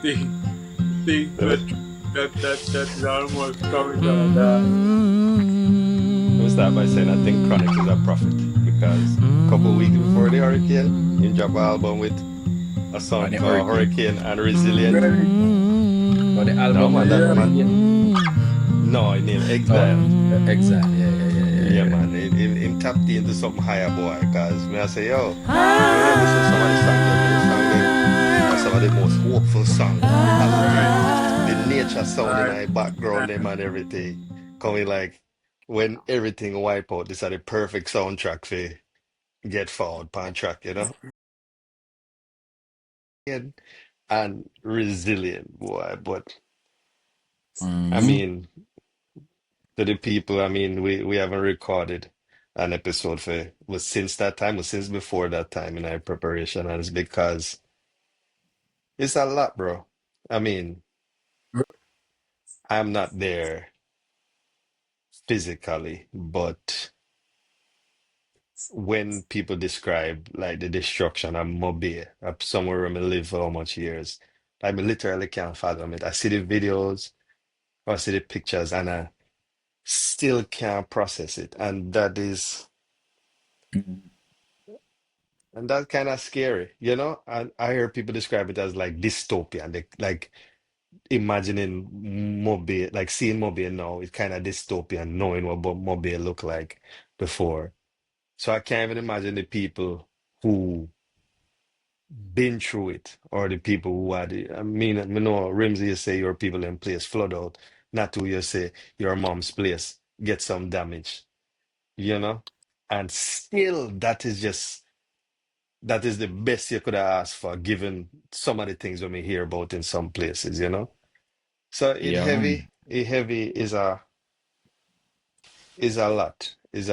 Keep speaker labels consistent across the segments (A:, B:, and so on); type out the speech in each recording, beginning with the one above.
A: Think that is almost coming down.
B: Let me start by saying I think Chronix is a prophet because a couple weeks before the hurricane, he dropped an album with a
C: On
B: song
C: the
B: called
C: hurricane.
B: Hurricane and Resilient.
A: Very,
C: But the
B: No
C: album
B: man,
C: name
B: that man.
C: Hurricane.
B: No, he named
C: Oh,
B: Exile.
C: Exile. Yeah.
B: Yeah, man. Him tapped into something higher, boy. Cause me I say, yo, when I listen to some of the song them, the song them are some of the most hopeful song alive. The nature sound in
A: right,
B: my background, them and everything. Coming like when everything wipe out, this are the perfect soundtrack for get forward pan track, you know? And resilient, boy. But I
C: Mm-hmm.
B: mean, to the people, I mean, we haven't recorded an episode for was since that time, was since before that time in our preparation, and it's because it's a lot, bro. I mean, I'm not there physically, but when people describe like the destruction of Mobile, up somewhere where I live for how much years, I mean, literally can't fathom it. I see the videos, I see the pictures, and I still can't process it, and that's kind of scary, you know? And I hear people describe it as like dystopian, like imagining Mobile, like seeing Mobile now, it's kind of dystopian, knowing what Mobile looked like before. So I can't even imagine the people who been through it or the people who had it. I mean, I know Rimsey, you say your people in place flood out, not to you say your mom's place get some damage, you know? And still, that is the best you could have asked for, given some of the things we may hear about in some places, you know? So
C: Yeah, man.
B: it heavy is a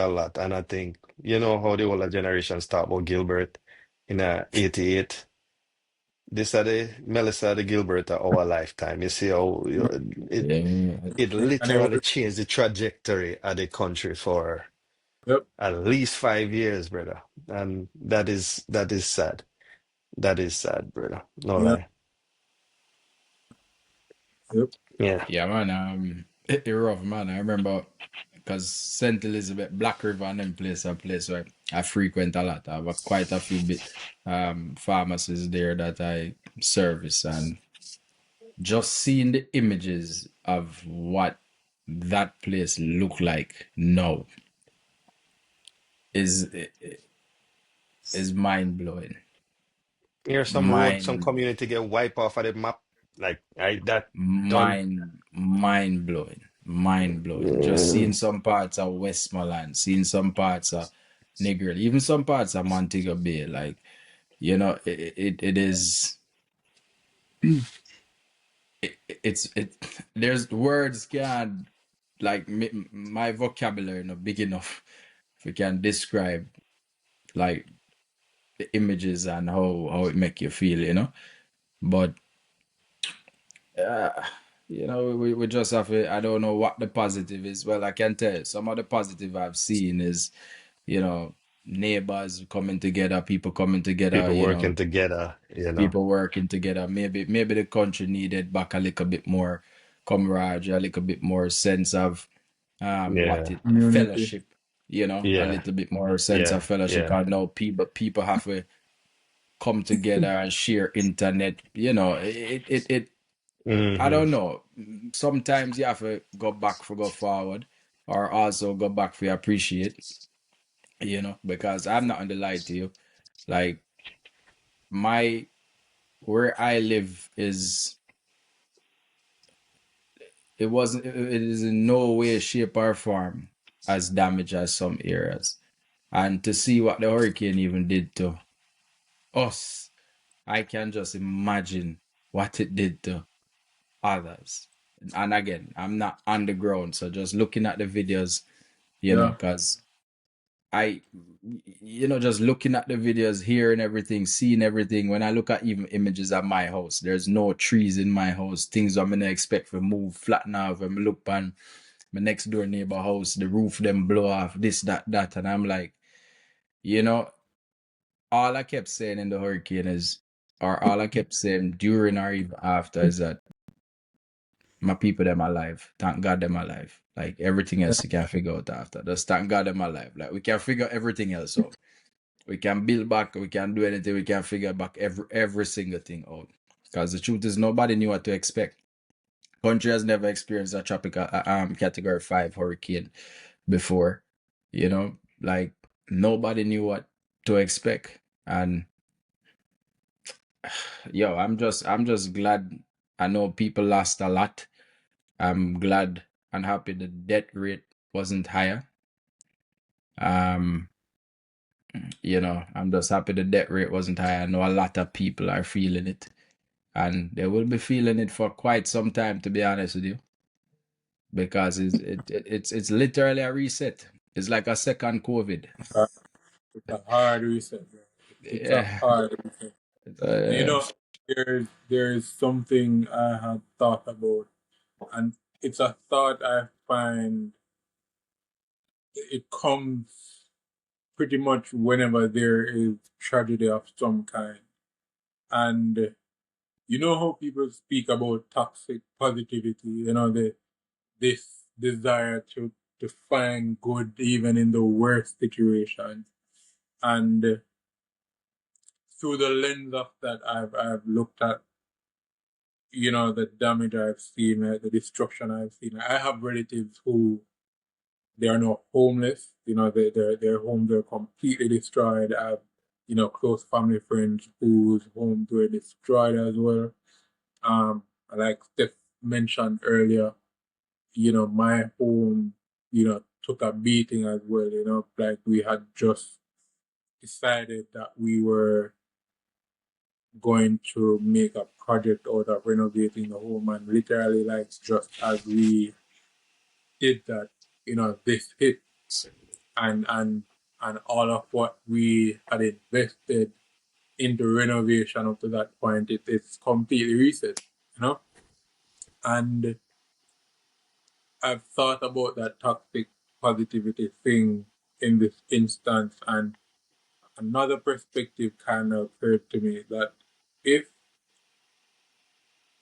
B: lot. And I think, you know how the older generations talk about Gilbert in 88. This are the Melissa the Gilbert of our lifetime. You see how it
C: Yeah.
B: it
A: and it
B: literally
A: was,
B: changed the trajectory of the country for
A: yep,
B: at least 5 years, brother. And that is sad. That is sad, brother. No
A: yeah,
B: lie.
A: yep,
B: Yeah.
C: Yeah, man. It rough, man. I remember because St. Elizabeth, Black River, and them place a place where I frequent a lot. I have quite a few pharmacies there that I service, and just seeing the images of what that place look like now is is mind blowing.
B: Here's some road, some
C: Mind
B: community get wiped off of the map. Like I that done.
C: mind blowing. Just seeing some parts of Westmoreland, seeing some parts of Negril, even some parts of Montego Bay. Like, it is it there's words can't like my vocabulary not big enough if we can describe like the images and how it make you feel, But uh, we just have to, I don't know what the positive is. Well, I can tell you some of the positive I've seen is, you know, neighbors coming together, people coming together,
B: People working together, you know.
C: people working together. Maybe the country needed back a little bit more camaraderie, a little bit more sense of what
B: Yeah,
C: it
A: community,
C: fellowship, a
B: yeah,
C: little bit more sense of
B: yeah,
C: fellowship.
B: yeah.
C: I know people have to come together and share internet. It I
B: Hmm.
C: don't know. Sometimes you have to go back for go forward, or also go back for appreciate, because I'm not gonna lie to you. Like my where I live it is in no way, shape, or form as damaged as some areas. And to see what the hurricane even did to us, I can just imagine what it did to others. And again, I'm not on the ground, so just looking at the videos,
A: yeah,
C: because I, just looking at the videos, hearing everything, seeing everything. When I look at even images of my house, there's no trees in my house. Things I'm gonna expect to move, flatten off. When I look on my next door neighbor house, the roof them blow off, this, that, and I'm like, you know, all I kept saying in the hurricane is or all I kept saying during or even after is that my people them alive. Thank God them alive. Like everything else you can figure out after. Just thank God them alive. Like we can figure everything else out. We can build back, we can do anything, we can figure back every single thing out. Because the truth is nobody knew what to expect. Country has never experienced a tropical category 5 hurricane before. You know, like nobody knew what to expect. And yo, I'm just glad. I know people lost a lot. I'm glad and happy the death rate wasn't higher. Um, I'm just happy the death rate wasn't higher. I know a lot of people are feeling it, and they will be feeling it for quite some time, to be honest with you, because it's literally a reset. It's like a second COVID.
A: Uh, It's a hard reset, bro. It's a
C: Yeah.
A: hard reset. And you
C: Uh,
A: know, there's something I had thought about, and it's a thought I find it comes pretty much whenever there is tragedy of some kind. And you know how people speak about toxic positivity, this desire to find good even in the worst situations. And through the lens of that, I've looked at the damage I've seen, the destruction I've seen. I have relatives who they are now homeless. Their homes are completely destroyed. I have close family friends whose homes were destroyed as well. Like Steph mentioned earlier, my home, took a beating as well. Like we had just decided that we were going to make a project out of renovating the home, and literally, like, just as we did that, this hit, and all of what we had invested into renovation up to that point, it's completely reset, you know. And I've thought about that toxic positivity thing in this instance, and another perspective kind of occurred to me that if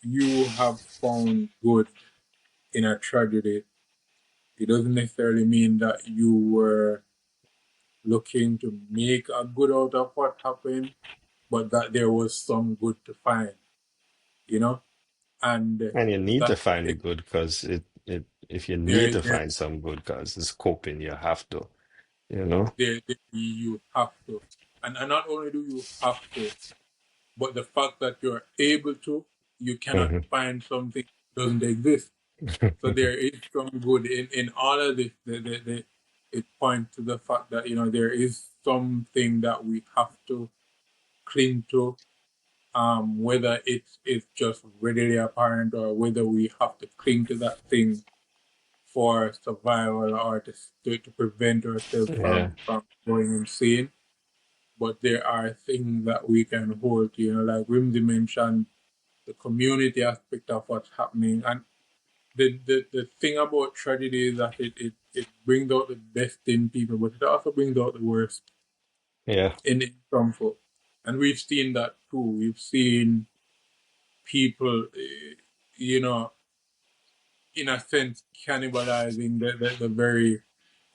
A: you have found good in a tragedy, it doesn't necessarily mean that you were looking to make a good out of what happened, but that there was some good to find, you know? And
B: And you need to
A: that
B: find it good because if you need
A: there,
B: to
A: there,
B: find some good because it's coping, you have to, you know?
A: there, you have to. And not only do you have to, but the fact that you're able to, you cannot
B: Hmm.
A: find something that doesn't exist. So there is some good in all of this. It points to the fact that there is something that we have to cling to, whether it's just readily apparent or whether we have to cling to that thing for survival or to prevent ourselves
B: Yeah,
A: from going insane. But there are things that we can hold to, like Rimsey mentioned, the community aspect of what's happening. And the thing about tragedy is that it brings out the best in people, but it also brings out the worst
B: yeah.
A: in some folk. And we've seen that too. We've seen people, you know, in a sense, cannibalizing the very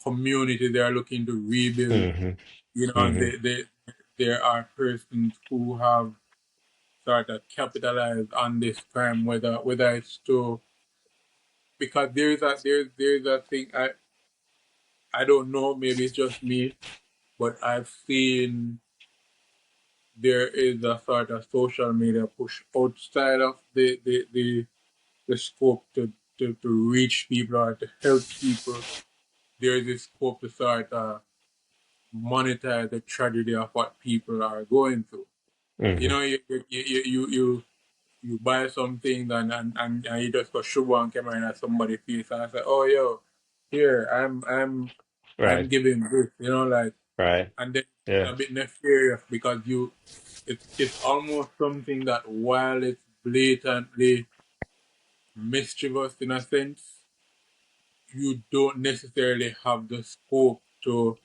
A: community they are looking to rebuild.
B: Hmm.
A: And
B: Hmm.
A: there are persons who have sort of capitalized on this crime, whether it's to because there's a thing I don't know, maybe it's just me, but I've seen there is a sort of social media push outside of the scope to reach people or to help people. There is a scope to sort of monetize the tragedy of what people are going through.
B: Hmm.
A: You buy something and you just go show one camera in at somebody's face and I say, oh yo, here I'm
B: Right,
A: giving this, like,
B: right.
A: and then it's
B: Yeah.
A: a bit nefarious because it's almost something that while it's blatantly mischievous in a sense, you don't necessarily have the scope to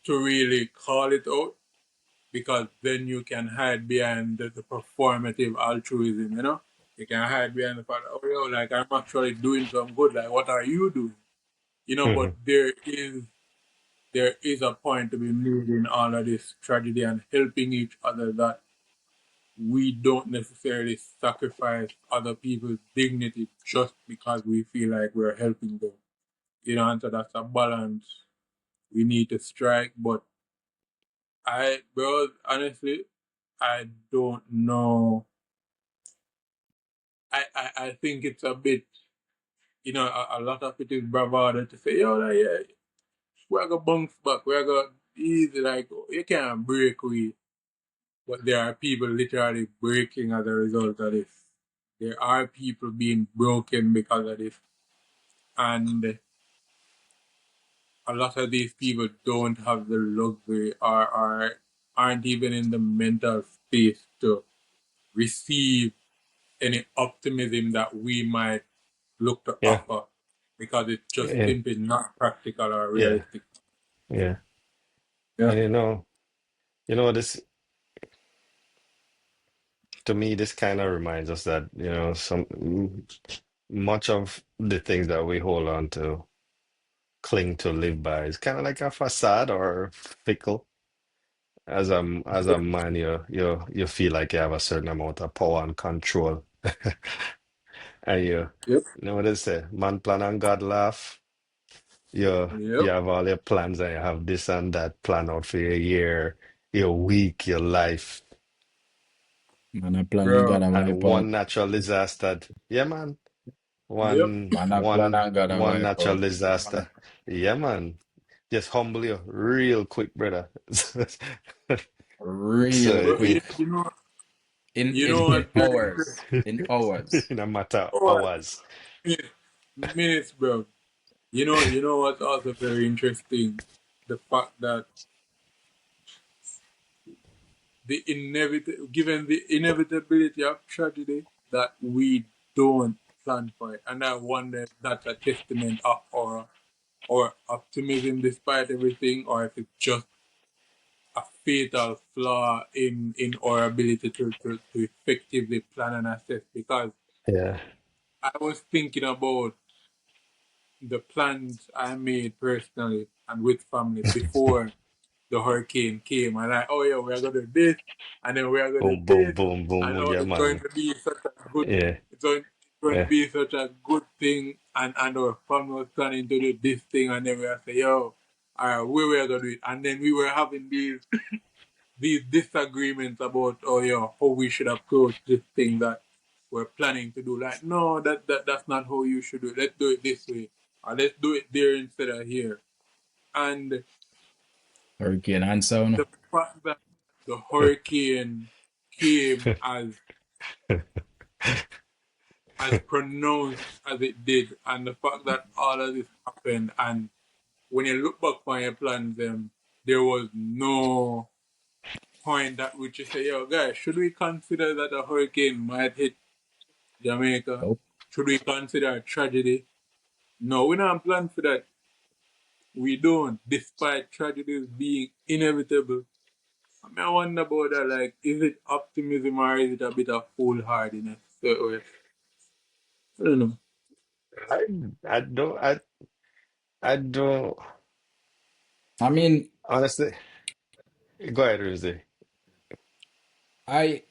A: really call it out. because then you can hide behind the performative altruism, you know? You can hide behind the fact, oh, yo, like, I'm actually doing some good. Like, what are you doing? You know, but
B: Hmm.
A: there is a point to be made in all of this tragedy and helping each other, that we don't necessarily sacrifice other people's dignity just because we feel like we're helping them. You know, and so that's a balance we need to strike. But bro, honestly, I don't know. I think it's a bit, a lot of it is bravado to say, yo, like, yeah, we're going to bounce back, we're going to easy, like, you can't break away. But there are people literally breaking as a result of this. There are people being broken because of this. And a lot of these people don't have the luxury, or aren't even in the mental space to receive any optimism that we might look to
B: Yeah.
A: offer, because it's just
B: Yeah.
A: simply not practical or
B: Yeah.
A: realistic.
B: Yeah.
A: Yeah.
B: And this to me, this kind of reminds us that, much of the things that we hold on to, cling to, live by is kind of like a facade or fickle. As a man, you feel like you have a certain amount of power and control. And
A: Yep.
B: you know what they say, man plan and God laugh. You
A: Yep.
B: have all your plans and you have this and that plan out for your year, your week, your life.
C: Man, I plan and
A: Bro.
C: God a
B: And
C: wipe out.
B: one natural disaster. Yeah, man.
A: Yep.
B: One
C: Man, I plan
B: one
C: and God a
B: one
C: wipe
B: natural
C: out.
B: disaster. Yeah, man. Just humble you real quick, brother.
C: Real
B: So
A: Bro,
C: quick. In
A: you
C: in
A: know
C: in
A: what's really
C: hours. In hours.
B: in a matter of
A: oh,
B: hours.
A: minutes, bro. You know what's also very interesting? The fact that given the inevitability of tragedy, that we don't plan for it. And I wonder if that's a testament of our optimism despite everything, or if it's just a fatal flaw in our ability to effectively plan and assess. Because
B: Yeah.
A: I was thinking about the plans I made personally and with family before the hurricane came, and like, oh yeah, we're gonna do this, and then we're gonna do
B: Boom, boom,
A: this,
B: boom, boom.
A: and oh,
B: Yeah,
A: it's going
B: man.
A: to be such a good,
B: Yeah.
A: it's going to
B: Yeah.
A: be such a good thing, and our family was planning to do this thing, and then we were say, yo, all right, we were gonna do it, and then we were having these disagreements about, oh yeah, how we should approach this thing that we're planning to do. Like, no, that's not how you should do it. Let's do it this way, or let's do it there instead of here. And
C: Hurricane and sound.
A: the fact that the hurricane came as pronounced as it did, and the fact that all of this happened, and when you look back on your plans, there was no point at which you say, yo, guys, should we consider that a hurricane might hit Jamaica?
C: Nope.
A: Should we consider a tragedy? No, we don't plan for that. We don't, despite tragedies being inevitable. I mean, I wonder about that. Like, is it optimism or is it a bit of foolhardiness? So, I don't know.
B: I I don't I don't
C: I mean,
B: honestly. Go ahead, Ruzi.
C: I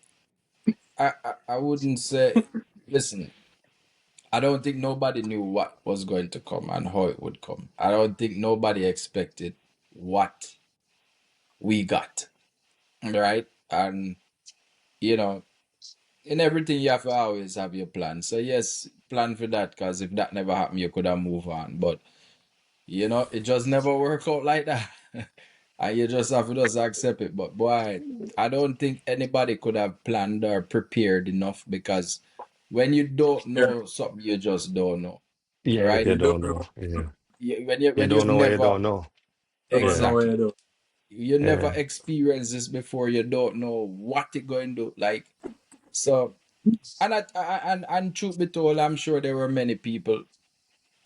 C: I wouldn't say, listen, I don't think nobody knew what was going to come and how it would come. I don't think nobody expected what we got. Right? And you know, in everything you have to always have your plan. So yes, plan for that, because if that never happened, you could have moved on. But it just never work out like that. And you just have to just accept it. But boy, I don't think anybody could have planned or prepared enough, because when you don't
A: Yeah,
C: know something, you just don't know.
B: Yeah, if
C: Right?
B: you
A: you don't
B: don't
A: know.
B: know. Yeah. You
C: When
B: don't
C: you've
B: know what you
C: never
B: don't know.
A: Don't know
B: Yeah.
A: what you
C: exactly,
A: do.
C: you never
B: Yeah.
C: experienced this before, you don't know what you're going to do. Like, so, and truth be told, I'm sure there were many people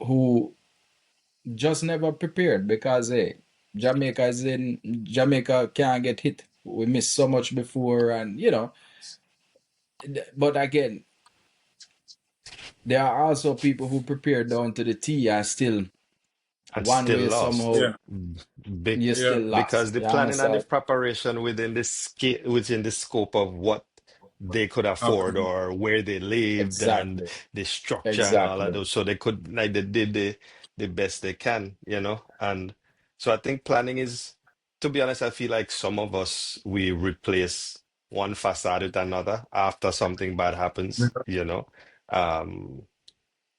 C: who just never prepared, because hey, Jamaica can't get hit. we missed so much before, and you know, but again, there are also people who prepare down to the T and still
B: And
C: one
B: still
C: way
B: lost.
C: somehow
A: Yeah,
B: Be-
C: you
A: yeah,
C: still lost.
B: because the
C: You
B: planning and the
C: understand?
B: preparation within the scope of what they could afford
A: happened.
B: or where they lived and
C: Exactly.
B: the structure and all of
C: Exactly.
B: those, so they could like they did the best they can, you know. And so I think planning is, to be honest, I feel like some of us we replace one facade with another after something bad happens, you know. Um,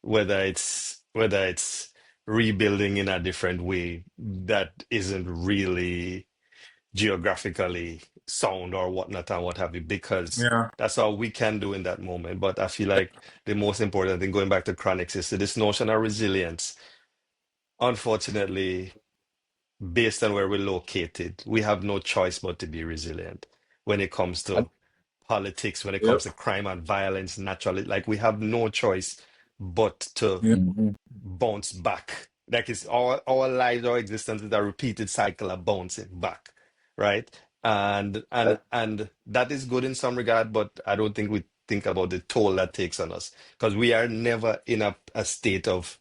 B: whether it's rebuilding in a different way that isn't really geographically sound or whatnot and what have you, because
A: Yeah,
B: that's all we can do in that moment. But I feel like the most important thing, going back to chronics, is to this notion of resilience. Unfortunately, based on where we're located, we have no choice but to be resilient when it comes
C: And
B: to politics, when it comes
A: yep,
B: to crime and violence, naturally. Like we have no choice but to
A: yeah,
C: mhm.
B: bounce back. Like it's our lives, our existence is a repeated cycle of bouncing back, right? And
C: Uh,
B: and that is good in some regard, but I don't think we think about the toll that takes on us, because we are never in a state of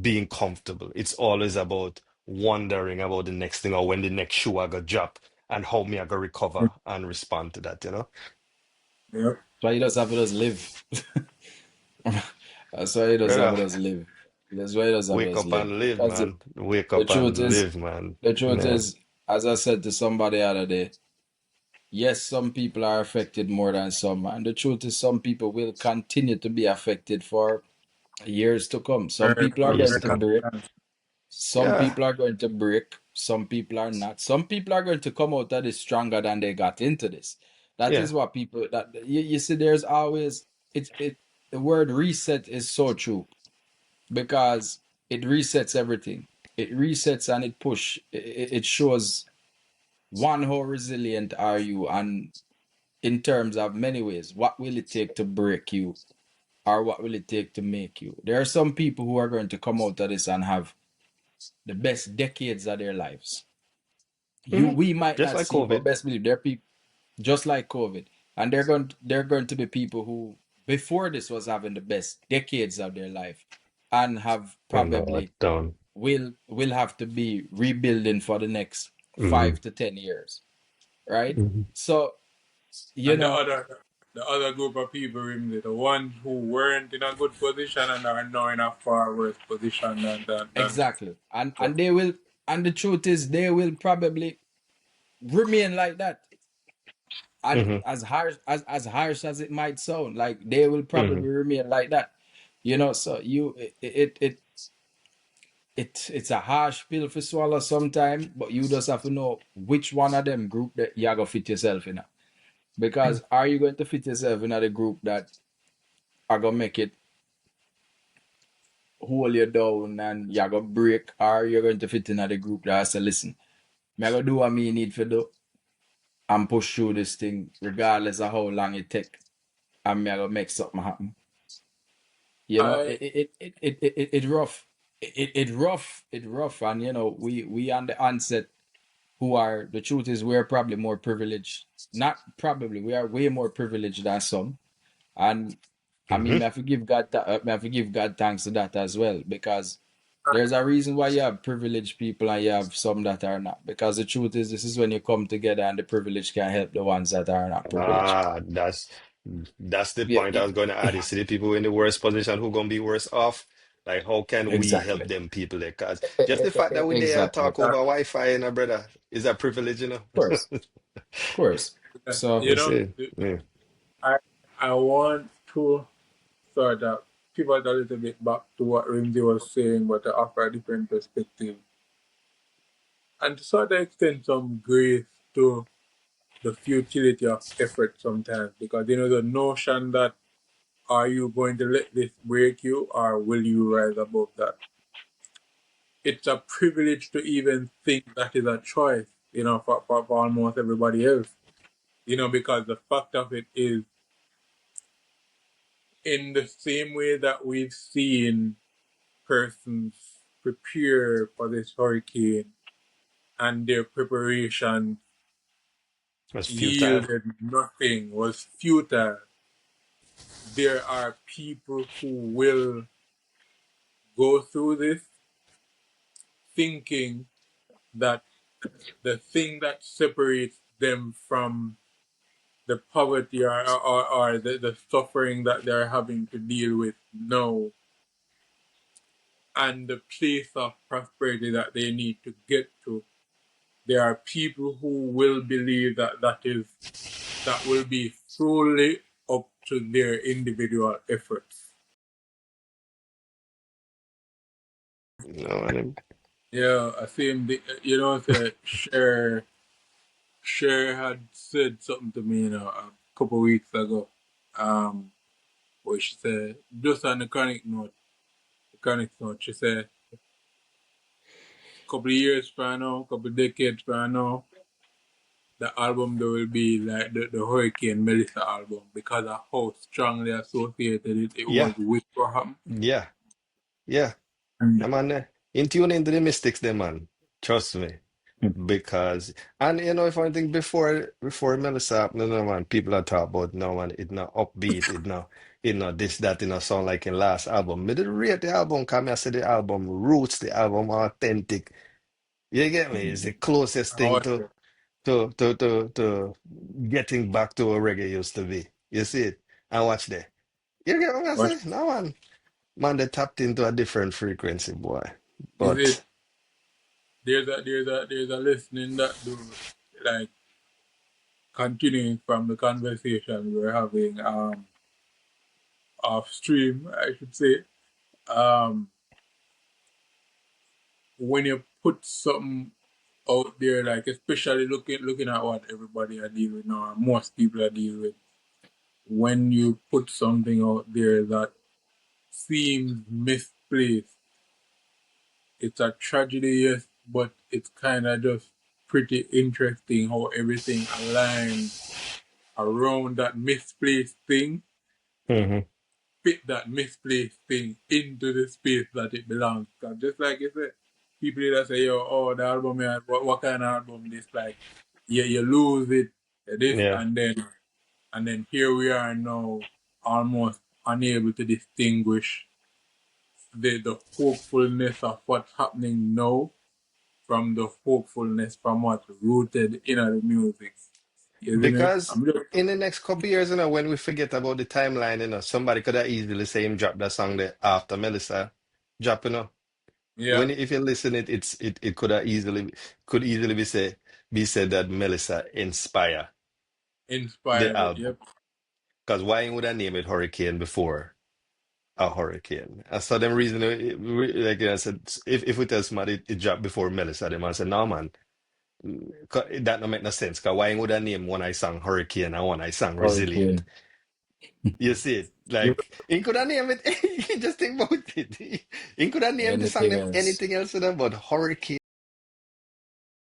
B: being comfortable. It's always about wondering about the next thing or when the next shoe I got drop and how me I go recover and respond to that, you know?
A: yep.
C: so you just have to just live. That's why you just have to
B: Brother,
C: just live. That's why you just have to
B: wake
C: just
B: up
C: live.
B: and live,
C: Because
B: man. Wake
C: the
B: up
C: truth
B: and
C: is,
B: live, man.
C: the truth
B: Yeah.
C: is, as I said to somebody the other day, yes, some people are affected more than some, and the truth is, some people will continue to be affected for years to come. Some
A: Very,
C: people are
B: Years
C: going
B: to
C: to
A: very
B: come.
C: break.
A: long.
C: Some
B: Yeah.
C: people are going to break, some people are not. Some people are going to come out of this stronger than they got into this. That
B: Yeah.
C: is what people that you see. There's always it. The word reset is so true because it resets everything. It resets and it push. It shows one how resilient are you, and in terms of many ways, what will it take to break you, or what will it take to make you? There are some people who are going to come out of this and have the best decades of their lives.
B: Hmm.
C: We might
B: Just
C: not
B: like
C: see, but
B: COVID.
C: best believe there are people just like COVID, and they're going to be people who before this was having the best decades of their life, and have
B: And
C: probably
B: down.
C: will have to be rebuilding for the next
B: Hmm.
C: 5 to 10 years, right?
B: Hmm.
C: So you
A: And
C: know
A: the other group of people, really, the ones who weren't in a good position and are now in a far worse position than
C: exactly,
A: so.
C: and they will, and the truth is they will probably remain like that. And
B: Hmm.
C: as harsh as it might sound, like they will
B: Hmm.
C: probably remain like that, so it's a harsh pill to swallow sometime, but you just have to know which one of them group that you're gonna fit yourself in, because are you going to fit yourself in the group that are gonna make it hold you down and you're gonna break, or you're going to fit in the group that has to listen, me I gonna do what me need to do and push through this thing regardless of how long it take, and me I gonna make something happen.
A: I
C: It rough. It rough. And we on the onset who are, the truth is we're probably more privileged. Not probably, we are way more privileged than some. And I
B: Hmm.
C: mean, me have to give God thanks to that as well, because there's a reason why you have privileged people and you have some that are not. Because the truth is, this is when you come together and the privilege can help the ones that are not privileged.
B: Ah, that's the
C: Yeah,
B: point I was going to add. You see the people in the worst position who gonna be worse off. Like, how can we help
C: exactly.
B: them people there? Because just the fact that we there
C: Exactly.
B: talk
C: Of
B: over Wi-Fi, brother, is a privilege, you know.
C: course. Of course. So
A: you
B: You
A: know
B: see? Yeah.
A: I I want to sort of pivot a little bit back to what Rimsey was saying, but to offer a different perspective and to sort of extend some grace to the futility of effort sometimes, because the notion that are you going to let this break you or will you rise above that? It's a privilege to even think that is a choice, for almost everybody else. Because the fact of it is, in the same way that we've seen persons prepare for this hurricane and their preparation
B: was futile.
A: yielded nothing, was futile. There are people who will go through this thinking that the thing that separates them from the poverty or the suffering that they're having to deal with now and the place of prosperity that they need to get to, there are people who will believe that that will be solely up to their individual efforts.
B: You know what I mean?
A: Yeah, I see him. You know, Cher had said something to me, a couple of weeks ago. Where she said, just on the chronic note, she said, couple of years from now, couple of decades from now, the album there will be like the Hurricane Melissa album because of how strongly associated it was
B: Yeah,
A: with what happened.
B: yeah, yeah.
A: Mm.
B: Yeah, man. In tune into the mystics, them man. Trust me. Because and you know if I think before Melissa happened, no man, people are talk about no man, it not upbeat, it not this, that, it not sound like in last album. Me did rate the album, come I say the album roots, the album authentic. You get me? It's the closest thing
A: Oh, yeah.
B: to getting back to what reggae used to be. You see it? And watch there. You get what I
A: What
B: say? No man. Man, they tapped into a different frequency, boy.
A: is it?
B: But
A: There's a listening that do like continuing from the conversation we were having off stream, I should say. Um, when you put something out there, like especially looking at what everybody are dealing with now, or most people are dealing with, when you put something out there that seems misplaced, it's a tragedy, yes, but it's kind of just pretty interesting how everything aligns around that misplaced thing,
B: mhm,
A: fit that misplaced thing into the space that it belongs. Cause just like you said, people that say, yo, oh, the album, yeah, what kind of album this? Like, yeah, you lose it, this,
B: yeah.
A: and then here we are now, almost unable to distinguish the hopefulness of what's happening now from the hopefulness from what's rooted in the music. Isn't it?
B: Because
A: I'm just,
B: in the next couple years, when we forget about the timeline, somebody could have easily say him drop that song there after Melissa drop,
A: yeah,
B: When if you listen it could easily be said that Melissa inspire the
A: inspired it.
B: album.
A: Yep,
B: Because why would I name it Hurricane before a hurricane? I saw them reason like I said, if we tell somebody it dropped before Melissa, they might say, no man, that don't make no sense. Because why would I name one I sang Hurricane and one I sang Resilient?
C: Hurricane.
B: You see it?
A: yep.
B: Like, he could have named it, just think about it. He could have named the song
C: Anything
B: name
C: else?
B: anything else, but Hurricane.